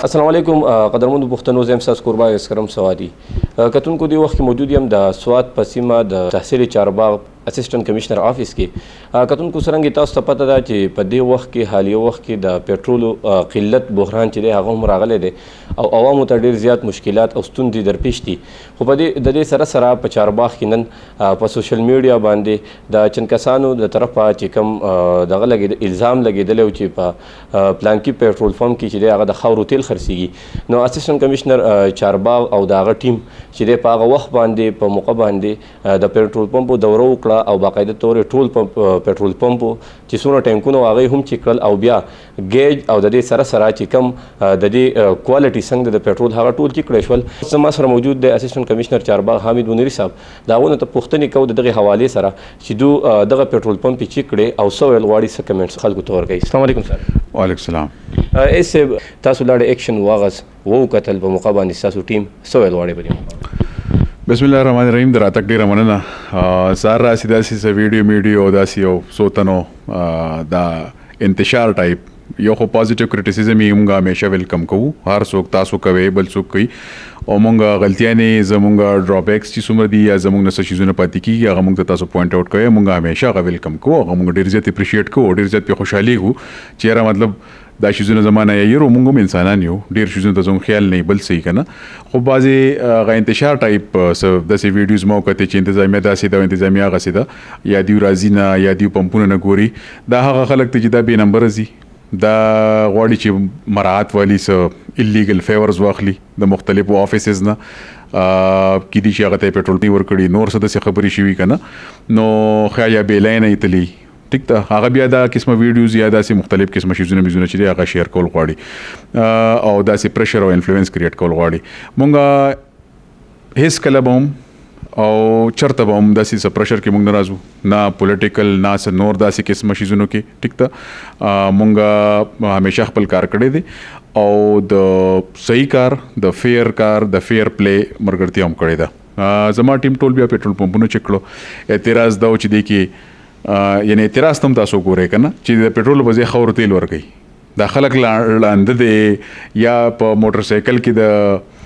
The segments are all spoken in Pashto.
السلام علیکم قدرمنو پښتنو زم ساس قربا اسکرم سوادي کتونکو دی وخت موجود یم د سواد په سیمه د تحصیل چارباغ اسسټنټ کمشنر افیس کې کتونکو سرنګ تاسو ته پته ده چې په دې وخت کې حالیه وخت کې د پېټرول قلت بحران چې دی هغه هم راغلی دی او عوامو ته ډېر زیات مشکلات او ستونزې درپېښ دي خو په د دې سره سره په چارباغ کې نن په سوشل میډیا باندې د چنکسانو د طرفه چې کوم دغه الزام لګېدلی و چې په پلانکي پېټرول پمپ کې چې دی هغه د خاورو تیل خرڅېږي نو اسسټنټ کمشنر چارباغ او د هغه ټیم چې دی په هغه وخت باندې په موقع باندې د پېټرول پمپو دوره وکړه او باقاعده طور ټول پېټرول پمپو چې څومره ټینکونه هغه هم چیک کړل او بیا ګیج او د دې سره سره چې کوم د دې کوالټي څنګه د پېټرول هغه ټول چیک کړی شول زما سره موجود دی اسسټنټ کمشنر چارباغ حامد منیري صاحب د هغو نه ته پوښتنې کوو د دغې حوالې سره چې دو دغه پېټرول پمپ یې چیک کړی او څه ویل غواړي څه کمنټس خلکو ته ورکوي السلام علیکم سر وعلیکم السلام ایسې تاسو لاړې ایکشن واغز وکتل په موقع باندې ستاسو ټیم څه ویل غواړي په دې بسم الله الرحمن الرحیم د راتګ ډېره مننه سار راسي داسې ویډیو داسې یو څو تنو د انتشار ټایپ یو خو پازیټیو کرټیسیزم یې موږ همیشه ویلکم کوو هر څوک تاسو کوي بل څوک کوي او موږ غلطیانې زموږ ډراپیکس چې څومره دي یا زموږ نه څه شیزونه پاتې کېږي هغه موږ ته تاسو پوینټ آوټ کوئ موږ همیشه هغه ویلکم کوو هغه موږ ډېر زیات اپریشیټ کوو ډېر زیات پرې خوشحالېږو چې یاره مطلب دا شیزونه زمانه یې موږ هم انسانان یو ډېر شیزونو ته زموږ خیال نه بل صحیح که نه خو بعضې هغه انتشار ټایپ داسې ویډیوز ما وکتې چې انتظامیه داسې ده او انتظامیه هغسې ده یا دیو راځي نه یا دیو پمپونه نه ګوري دا هغه خلک ته چې دا بې نمبره ځي دا غواړي چې مراعات والی څه اللیګل فیورز واخلي د مختلفو آفیسز نه کیدای شي هغه ته پېټرول نه ورکړي نور څه داسې خبرې شوي که نه نو خیا یا بې لینه یې تلي ټیک ده هغه بیا دا قسمه ویډیوز یا داسې مختلف قسمه شیزونه چې دی هغه شیر کول غواړي او داسې پریشر او انفلوئنس کریټ کول غواړي مونږ هیڅ کله به هم او چرته به هم داسې څه پریشر کې مونږ نه راځو نه پولیټیکل نه څه نور داسې قسمه شیزونو کې ټیک ده مونږ همیشه خپل کار کړی دی او د صحیح کار د فیر کار د فیر پلی مرګرتیا هم کړې ده زما ټیم ټول بیا پېټرول پمپونه چیک کړو اعتراض دا و چې دی کې یعنی اعتراض تم تاسو ګورئ که نه چې د پېټرول په ځای خاورو تیل ورکوي دا خلک ړانده دی یا په موټر سایکل کې د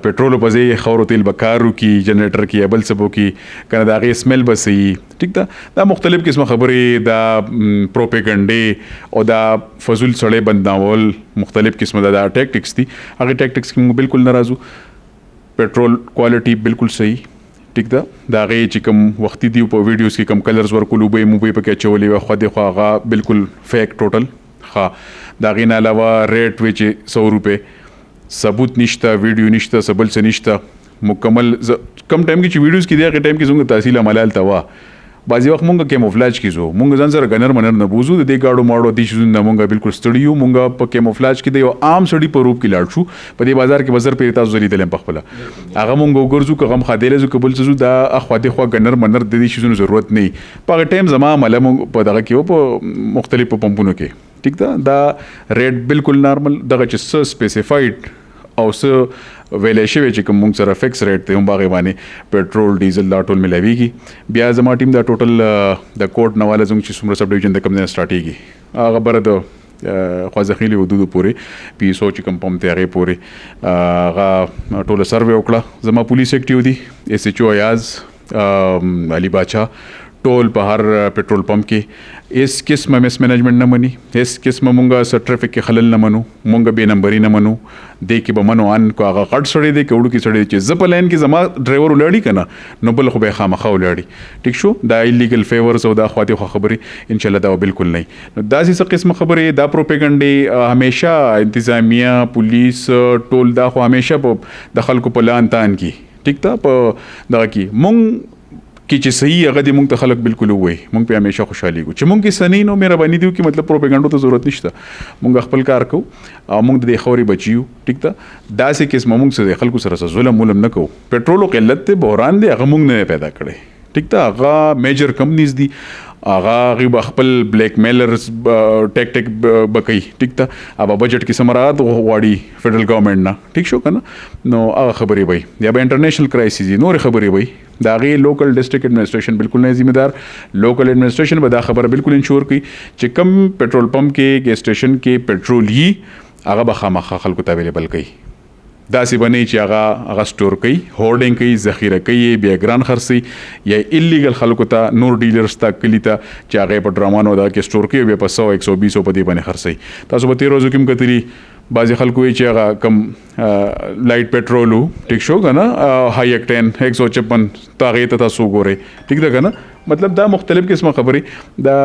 پېټرول په ځای خاورو تیل به کار وکړي جنریټر کې یا بل څه به وکړي که نه د هغې سمیل به صحیح ټیک ده دا مختلف قسمه خبرې دا پروپیګنډې او دا فضول سړی بندناول مختلف قسمه دا ټیکټکس دي هغې ټیکټکس کې موږ بالکل نه راځو پېټرول کوالټي بالکل صحیح ټیک ده د هغې چې کوم وختي دي په ویډیوز کې کوم کلرز ورکول اوبه یې موبه یې پکې اچولې وه خوا دې خوا هغه بالکل فیک ټوټل ښه د هغې نه علاوه ریټ وی چې 100 روپۍ ثبوت نشته ویډیو نشته څه بل څه نشته مکمل کم ټایم کې چې ویډیوز کې دی هغې ټایم کې زموږ تحصیل عمله هلته وه بعضې وخت مونږ کیموفلاج کې ځو مونږ ځان سره ګنر منر نه بوزو د دې ګاډو ماړو دې شیزونو نه مونږ بالکل ستړي یو مونږ په کیموفلاج کې د یو عام سړي په روپ کې لاړ شو په دې بازار کې بازار پرې تاسو لیدلی یم پخپله هغه مونږ وګرځو که غم خادلی ځو که بل څه ځو دا اخوا دېخوا ګنر منر د دې شیزونو ضرورت نه وي په هغه ټایم زما عمله مونږ په دغه کې و په مختلفو پمپونو کې ټیک ده دا ریټ بالکل نارمل دغه چې څه سپیسیفاید او څه ویلی شوی چې کوم موږ سره فکس ریټ دی هم په هغې باندې پېټرول ډیزل دا ټول ملاویږي بیا زما ټیم دا ټوټل د کوټ نه والا زموږ چې څومره سب ډویژن د کوم ځای نه سټارټېږي هغه بره د خوازخیلي حدودو پورې پي ایس او چې کوم پمپ دی هغې پورې هغه ټوله سروې وکړه زما پولیس ایکټیو دي ایس ایچ او ایاز علي باچا ټول په هر پېټرول پمپ کې هیڅ قسمه مس مینجمنټ نه مني هیڅ قسمه مونږ څه ټرافیک کې خلل نه منو مونږ بې نمبري نه منو دې کې به منو ان کو هغه غټ سړی دی که وړوکي سړی دی چې زه په لاین کې زما ډرایور ولاړي که نه نو بل خو به یې خامخا ولاړي ټیک شو دا ایلیګل فیورز او دا خوا دې خوا خبرې انشاءالله دا بالکل نه وي نو داسې څه قسمه خبرې دا پروپیګنډې همیشه انتظامیه پولیس ټول دا خو همیشه د خلکو په لان تان کې ټیک ده په دغه کې مونږ کې چې صحیح هغه دې مونږ ته خلک بالکل ووایي مونږ پې همیشه خوشحالېږو چې مونږ کې څه نه نو مهرباني دې وکړي مطلب پروپیګنډو ته ضرورت نشته مونږ خپل کار کوو او مونږ د دې خاورې بچي یو ټیک ده داسې قسمه مونږ څه د خلکو سره څه ظلم ولم نه کوو پېټرولو قلت دی بحران دی هغه مونږ نه پیدا کړی ټیک ده هغه میجر کمپنیز دي هغه به خپل بلیک میلرز ټیک بکوي ټیک ده هغه بجټ کې څه مراعات غواړي فیډرل ګورنمنټ نه ټیک شو که نه نو هغه خبرې به وي یا به انټرنیشنل کرایسیز وي نورې خبرې به وي د هغې لوکل ډسټرکټ ایډمنسټریشن بالکل نه ذمہ دار لوکل ایډمنسټریشن به دا خبره بالکل انشور کوي چې کم پېټرول پمپ کې ګیس سټیشن کې پېټرول یي هغه به خامخا خلکو ته اویلیبل کوي داسې به نه چې هغه سټور کوي هورډینګ کوي ذخیره کوي بیا ګران خرڅي یا ایلیګل خلکو ته نور ډیلرز ته کلي ته چې هغه په ډرامانو دغه کې سټور کوي بیا په 100 120 په دې باندې خرڅي تاسو به تیر ورځو کې هم کتلي بعضې خلکو وایي چې هغه کم لایټ پټرول و ټیک شو که نه های اکټین 156 ته هغې ته تاسو وګورئ ټیک ده که نه مطلب دا مختلف قسمه خبرې دا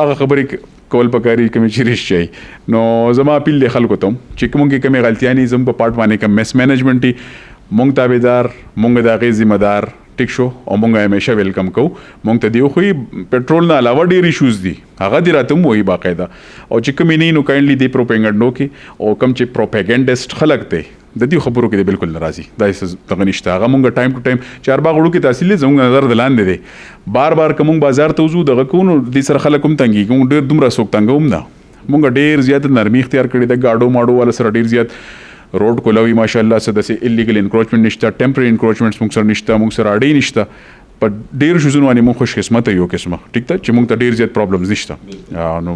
هغه خبرې کول پکاري کومې چې رښتیا نو زما اپیل دی خلکو ته چې کوم کې کمې غلطیاں دي زموږ په پارټ باندې کم مس مینجمنټ دي مونږ تابعدار مونږ د هغې ذمہ دار ټیک شو او مونږ همیشه ویلکم کوو مونږ ته دی خو پټرول نه علاوه ډېر ایشوز دي هغه دې راته هم وایي باقاعده او چې کومې نه نو کاینډلی دې پروپیګنډ وکړي او کوم چې پروپیګنډسټ خلک دی د دې خبرو کې بالکل ناراضي دا هیڅ دغه نشته هغه مونږ ټایم ټو ټایم چارباغ وړو کې تحصیل زموږ نظر د لاندې دی بار کوم بازار ته وځو دغه کوو نو دې سره خلک هم تنګي کوم ډېر دومره څوک تنګ هم نه مونږ ډېر زیات نرمي اختیار کړې ده گاډو ماډو والا سره ډېر زیات روډ کولوي ماشاءالله څه داسې ایلیګل انکروچمنټ نشته ټیمپرري انکروچمنټس موږ سره نشته موږ سره اړې نشته په ډېرو شیزونو باندې موږ خوش قسمته یو قسمه ټیک ده چې موږ ته ډېر زیات پرابلمز نشته نو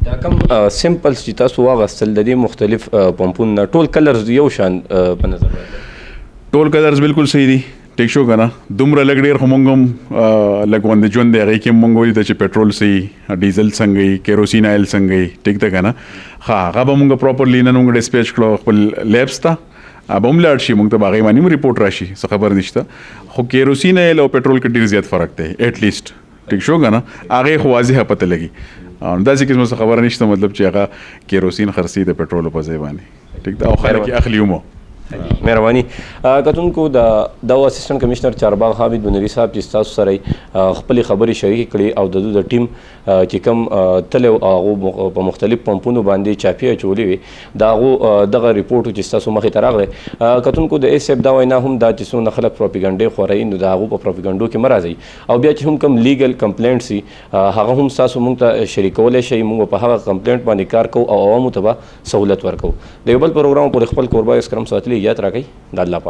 دا کوم سمپلز چې تاسو واغستل د دې مختلف پمپونو ټول کلرز یو شان په نظر راځي ټول کلرز بالکل صحیح دي ټیک شو که نه دومره لږ ډېر خو موږ هم لږ غوندې ژوند دی هغې کې هم موږ ولیده چې پټرول صحیح ډیزل څنګه وي کیروسین آیل څنګه وي ټیک ده که نه ښه هغه به موږ پراپرلی نن موږ ډسپیچ کړو خپل لیبس ته به هم لاړ شي موږ ته به هغې باندې هم ریپورټ راشي څه خبر نشته خو کیروسین آیل او پټرول کې ډېر زیات فرق دی ایټ لیسټ ټیک شو که نه هغې خو واضحه پته لګي داسې قسمه څه خبره نشته مطلب چې هغه کیروسین خرڅي د پټرولو په ځای باندې ټیک ده او خلک یې اخلي هم مهرباني کتونکو د اسسټنټ کمشنر چارباغ حامد بنوري صاحب چې تاسو سره خپلې خبرې شریکې کړي او د ټیم چې کوم تللی هغو په مختلف پمپونو باندې چاپې اچولې وې د هغو دغه ریپورټ چې ستاسو مخې ته راغلی کتونکو د ایس ایف دا وینا هم دا چې څومره خلک پروپیګنډې خوروي نو د هغو په پروپیګنډو کې مه راځئ او بیا چې هم کوم لیګل کمپلینټ سي هغه هم ستاسو موږ ته شریکولی شئ موږ په هغه کمپلینټ باندې کار کوو او عوامو ته به سهولت ورکوو د یو بل پروګرام پورې خپل کوربه اسکرم ساتلي یاد راکئ د الله پاک